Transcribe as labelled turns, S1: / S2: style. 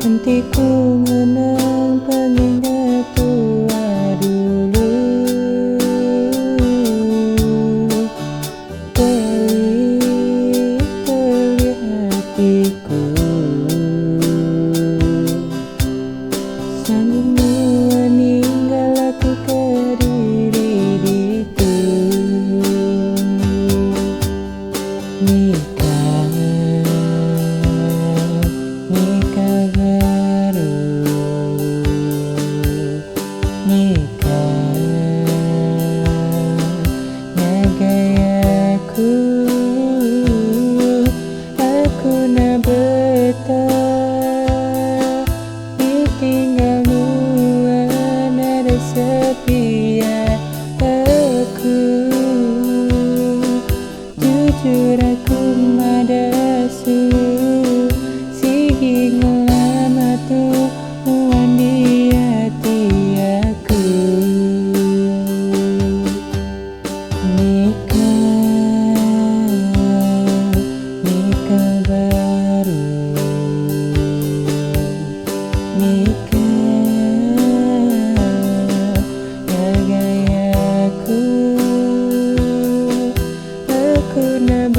S1: Hentiku mengenang pengingat tua dulu. Pelih hatiku, sanggup meninggal aku ke diri itu. Nikah baru, nikah gayaku, aku na betah ditinggal nuan ada setia aku. Jujur aku madasu sigi ngelama tuan di hati aku. Nikah baru, nikah gayaku, aku na